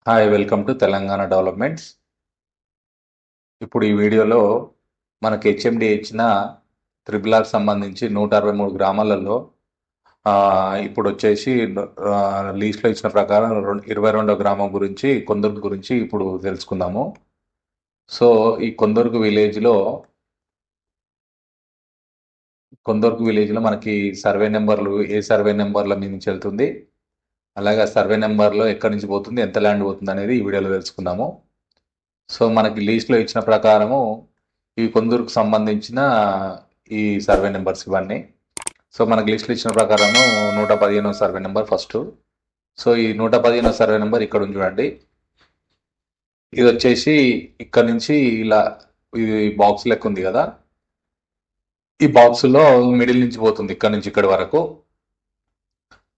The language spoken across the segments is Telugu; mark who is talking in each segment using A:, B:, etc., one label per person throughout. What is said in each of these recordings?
A: Hi welcome to Telangana developments. ఇప్పుడు ఈ వీడియోలో మనకి హెచ్ఎండి ఇచ్చిన త్రిబుల్ సంబంధించి 163 గ్రామాలలో ఆ, ఇప్పుడు వచ్చేసి లీస్ట్లో ఇచ్చిన ప్రకారం 22వ గ్రామం గురించి కొందరు గురించి ఇప్పుడు తెలుసుకుందాము. సో ఈ కొందర్కు విలేజ్లో మనకి సర్వే నెంబర్లు ఏ సర్వే నెంబర్ల మీద నుంచి వెళ్తుంది, అలాగే ఆ సర్వే నెంబర్లో ఎక్కడి నుంచి పోతుంది, ఎంత ల్యాండ్ పోతుంది అనేది ఈ వీడియోలో తెలుసుకుందాము. సో మనకి లీస్ట్లో ఇచ్చిన ప్రకారము ఈ కొందరుకు సంబంధించిన ఈ సర్వే నెంబర్స్ ఇవన్నీ. సో మనకి లిస్ట్లో ఇచ్చిన ప్రకారము 115 సర్వే నెంబర్ ఫస్ట్. సో ఈ 115 సర్వే నెంబర్ ఇక్కడ ఉంది చూడండి. ఇది వచ్చేసి ఇక్కడ నుంచి ఇలా ఇది బాక్స్ లెక్క ఉంది కదా, ఈ బాక్స్లో మిడిల్ నుంచి పోతుంది ఇక్కడ నుంచి ఇక్కడ వరకు.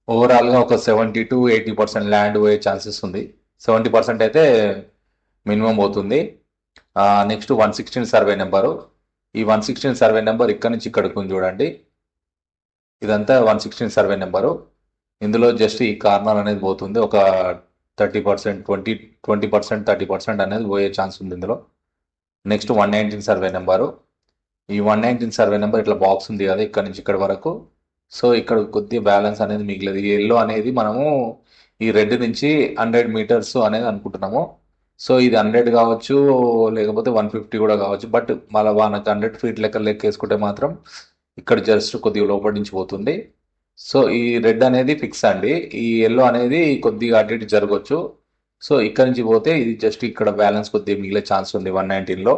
A: ఓవరాల్గా ఒక 70-80% ల్యాండ్ పోయే ఛాన్సెస్ ఉంది. 70% అయితే మినిమం పోతుంది. Next 116 survey number. ఈ 116 సర్వే నెంబర్ ఇక్కడ నుంచి ఇక్కడికి ఉంది చూడండి. ఇదంతా 116 సర్వే నెంబరు. ఇందులో జస్ట్ ఈ కార్నర్ అనేది పోతుంది. ఒక 30%, 20% 30% అనేది పోయే ఛాన్స్ ఉంది ఇందులో. Next 119 survey number. ఈ 119 సర్వే నెంబర్ ఇట్లా బాక్స్ ఉంది కదా ఇక్కడ నుంచి ఇక్కడ వరకు. సో ఇక్కడ కొద్దిగా బ్యాలెన్స్ అనేది మిగిలేదు. ఈ ఎల్లో అనేది మనము ఈ రెడ్ నుంచి 100 మీటర్స్ అనేది అనుకుంటున్నాము. సో ఇది 100 కావచ్చు, లేకపోతే 150 కూడా కావచ్చు. బట్ మళ్ళీ మనకు 100 ఫీట్ లెక్కేసుకుంటే మాత్రం ఇక్కడ జస్ట్ కొద్దిగా లోపలి నుంచి పోతుంది. సో ఈ రెడ్ అనేది ఫిక్స్ అండి. ఈ ఎల్లో అనేది కొద్దిగా అటు ఇటు జరగవచ్చు. సో ఇక్కడ నుంచి పోతే ఇది జస్ట్ ఇక్కడ బ్యాలెన్స్ కొద్దిగా మిగిలే ఛాన్స్ ఉంది 119లో.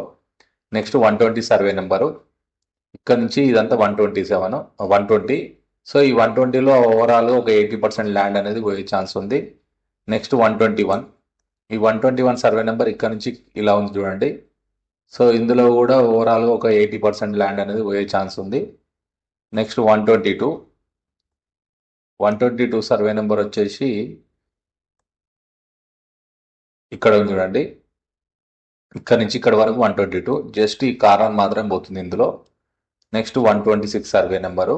A: Next 120 survey number. ఇక్కడ నుంచి ఇదంతా 127, 120. సో ఈ 120లో ఓవరాల్ ఒక 80% ల్యాండ్ అనేది పోయే ఛాన్స్ ఉంది. నెక్స్ట్ 121. ఈ 121 సర్వే నెంబర్ ఇక్కడ నుంచి ఇలా ఉంది చూడండి. సో ఇందులో కూడా ఓవరాల్ ఒక 80% ల్యాండ్ అనేది పోయే ఛాన్స్ ఉంది. నెక్స్ట్ 122 సర్వే నెంబర్ వచ్చేసి ఇక్కడ ఉంది చూడండి. ఇక్కడ నుంచి ఇక్కడ వరకు 122, జస్ట్ ఈ కార్నర్ మాత్రమే పోతుంది ఇందులో. Next 126 survey number.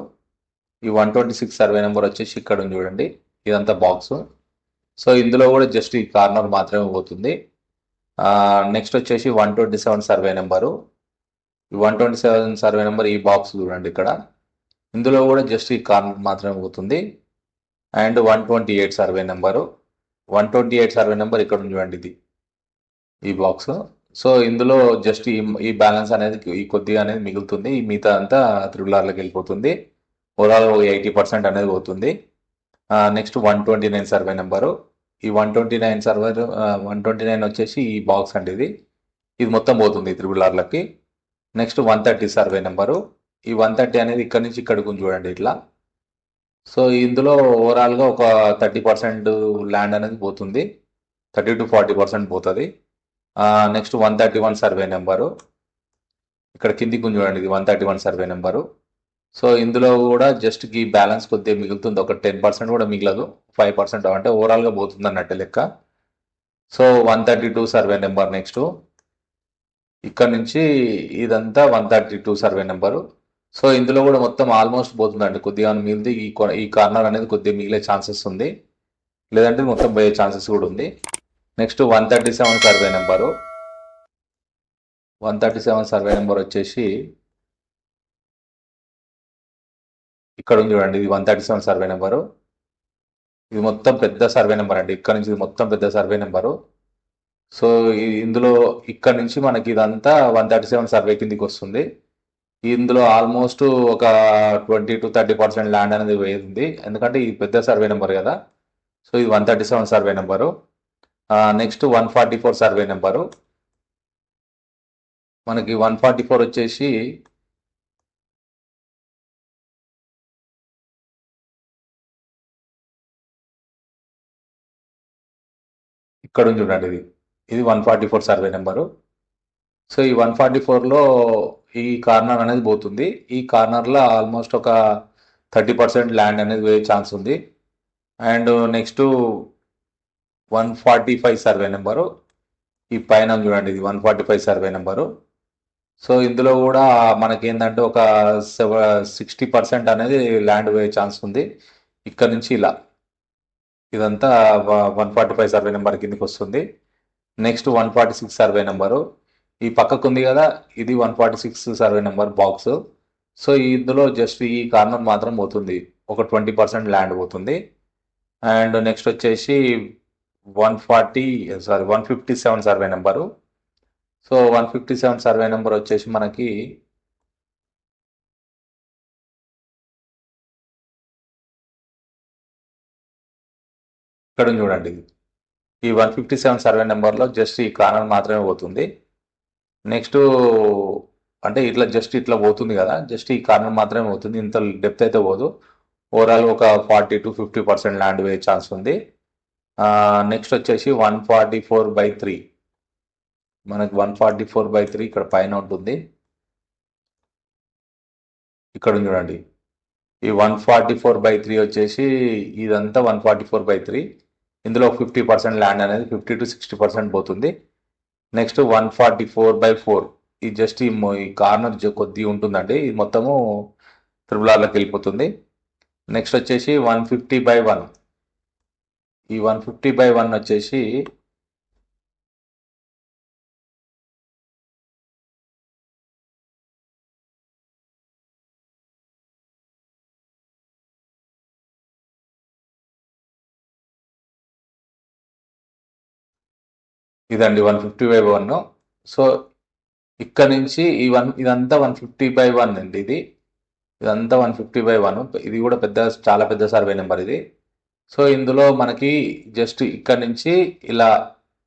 A: ఈ 126 సర్వే నెంబర్ వచ్చేసి ఇక్కడ ఉంది చూడండి. ఇదంతా బాక్స్. సో ఇందులో కూడా జస్ట్ ఈ కార్నర్ మాత్రమే పోతుంది. నెక్స్ట్ వచ్చేసి 127 సర్వే నెంబరు. ఈ 127 సర్వే నెంబర్ ఈ బాక్స్ చూడండి ఇక్కడ. ఇందులో కూడా జస్ట్ ఈ కార్నర్ మాత్రమే పోతుంది. And 128 survey number. 128 survey number ఇక్కడ ఉంది చూడండి, ఇది ఈ బాక్స్. సో ఇందులో జస్ట్ ఈ బ్యాలెన్స్ అనేది ఈ కొద్దిగా అనేది మిగులుతుంది. ఈ మిగతా అంతా త్రిబుల్ వెళ్ళిపోతుంది. ఓవరాల్ 80% అనేది పోతుంది. Next 129 survey number. ఈ 129 వచ్చేసి ఈ బాక్స్ అంటే ఇది మొత్తం పోతుంది త్రిబుల్. Next 130 survey number. ఈ 130 అనేది ఇక్కడ నుంచి ఇక్కడికి ఉంది చూడండి ఇట్లా. సో ఇందులో ఓవరాల్గా ఒక 30% ల్యాండ్ అనేది పోతుంది. 30-40% పోతుంది. Next 131 survey number. ఇక్కడ కిందికి ఉంది చూడండి, ఇది 131 సర్వే నెంబరు. సో ఇందులో కూడా జస్ట్ ఈ బ్యాలెన్స్ కొద్దిగా మిగులుతుంది. ఒక 10% కూడా మిగలదు, 5% అంటే ఓవరాల్గా పోతుంది అన్నట్టు లెక్క. So 132 survey number. నెక్స్ట్ ఇక్కడ నుంచి ఇదంతా 132 సర్వే నెంబరు. సో ఇందులో కూడా మొత్తం ఆల్మోస్ట్ పోతుందండి. కొద్దిగా మిగిలితే ఈ కార్నర్ అనేది కొద్దిగా మిగిలే ఛాన్సెస్ ఉంది, లేదంటే మొత్తం పోయే ఛాన్సెస్ కూడా ఉంది. Next 137 survey number. 137 survey number వచ్చేసి ఇక్కడ ఉంది చూడండి, ఇది 137 సర్వే నెంబరు. ఇది మొత్తం పెద్ద సర్వే నెంబర్ అండి. ఇక్కడ నుంచి ఇది మొత్తం పెద్ద సర్వే నెంబరు. సో ఇందులో ఇక్కడ నుంచి మనకి ఇదంతా 137 సర్వే కిందికి వస్తుంది. ఇందులో ఆల్మోస్ట్ ఒక 20-30% ల్యాండ్ అనేది పోయింది, ఎందుకంటే ఇది పెద్ద సర్వే నెంబర్ కదా. సో ఇది 137 survey number. Next 144 survey number. మనకి 144 వచ్చేసి ఇక్కడ ఉంది చూడండి, ఇది 144 సర్వే నెంబరు. సో ఈ 144లో ఈ కార్నర్ అనేది పోతుంది. ఈ కార్నర్లో ఆల్మోస్ట్ ఒక 30% ల్యాండ్ అనేది పోయే ఛాన్స్ ఉంది. And next 145 survey number. ఈ పైన చూడండి, ఇది 145 సర్వే నెంబరు. సో ఇందులో కూడా మనకి ఏంటంటే ఒక 60% అనేది ల్యాండ్ పోయే ఛాన్స్ ఉంది ఇక్కడ నుంచి ఇలా. ఇదంతా 145 సర్వే నెంబర్ కిందకి వస్తుంది. నెక్స్ట్ 146 సర్వే నెంబరు ఈ పక్కకు ఉంది కదా, ఇది 146 సర్వే నెంబర్ బాక్స్. సో ఇందులో జస్ట్ ఈ కార్నర్ మాత్రం పోతుంది, ఒక 20% ల్యాండ్ పోతుంది. అండ్ నెక్స్ట్ వచ్చేసి 157 survey number. So 157 survey number వచ్చేసి మనకి ఇక్కడ చూడండి, ఈ 157 సర్వే నెంబర్లో జస్ట్ ఈ కార్నర్ మాత్రమే పోతుంది. నెక్స్ట్ అంటే ఇట్లా జస్ట్ ఇట్లా పోతుంది కదా, జస్ట్ ఈ కార్నర్ మాత్రమే పోతుంది, ఇంత డెప్త్ అయితే పోదు. ఓవరాల్ ఒక 40 to 50% ల్యాండ్ వేయ ఛాన్స్ ఉంది. నెక్స్ట్ వచ్చేసి 144/3, మనకి 144/3 ఇక్కడ పైన ఉంటుంది. ఇక్కడ చూడండి, ఈ 144/3 వచ్చేసి ఇదంతా 144/3. ఇందులో 50% ల్యాండ్ అనేది 50 to 60% పోతుంది. నెక్స్ట్ 144/4, ఈ జస్ట్ ఈ కార్నర్ కొద్దిగా ఉంటుందండి, ఇది మొత్తము RRRలోకి వెళ్ళిపోతుంది. నెక్స్ట్ వచ్చేసి 150/1, ఈ 150/1 వచ్చేసి ఇదండి 150/1. సో ఇక్కడ నుంచి ఇదంతా 150/1 అండి, ఇదంతా 150/1. ఇది కూడా చాలా పెద్ద సర్వే నెంబర్ ఇది. సో ఇందులో మనకి జస్ట్ ఇక్కడ నుంచి ఇలా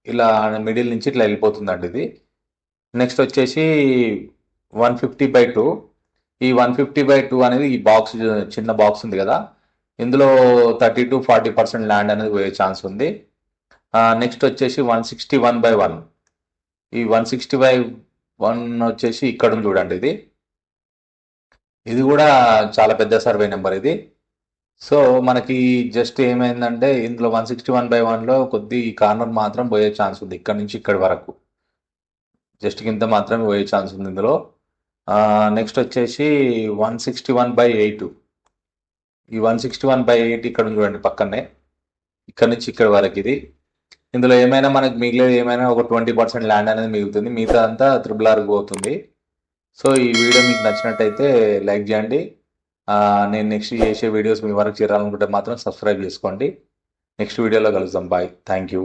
A: ఇలా మిడిల్ నుంచి ఇట్లా వెళ్ళిపోతుందండి ఇది. నెక్స్ట్ వచ్చేసి 150/2, ఈ 150/2 అనేది ఈ బాక్స్, చిన్న బాక్స్ ఉంది కదా, ఇందులో 30 to 40% ల్యాండ్ అనేది పోయే ఛాన్స్ ఉంది. నెక్స్ట్ వచ్చేసి 161/1, ఈ 160/1 వచ్చేసి ఇక్కడ చూడండి, ఇది కూడా చాలా పెద్ద సర్వే నెంబర్ ఇది. సో మనకి జస్ట్ ఏమైందంటే ఇందులో 161/1లో కొద్ది ఈ కార్నర్ మాత్రం పోయే ఛాన్స్ ఉంది, ఇక్కడ నుంచి ఇక్కడి వరకు జస్ట్ కింద మాత్రమే పోయే ఛాన్స్ ఉంది ఇందులో. నెక్స్ట్ వచ్చేసి 161/8, ఈ 161/8 ఇక్కడ చూడండి పక్కనే, ఇక్కడ నుంచి ఇక్కడ వరకు ఇది. ఇందులో ఏమైనా మనకి మిగిలేదు, ఏమైనా ఒక 20% ల్యాండ్ అనేది మిగులుతుంది, మిగతా అంతా RRRకి పోతుంది. సో ఈ వీడియో మీకు నచ్చినట్టయితే లైక్ చేయండి. నేను నెక్స్ట్ చేసే వీడియోస్ మీ వరకు చేరాలనుకుంటే మాత్రం సబ్స్క్రైబ్ చేసుకోండి. నెక్స్ట్ వీడియోలో కలుద్దాం. Bye, thank you.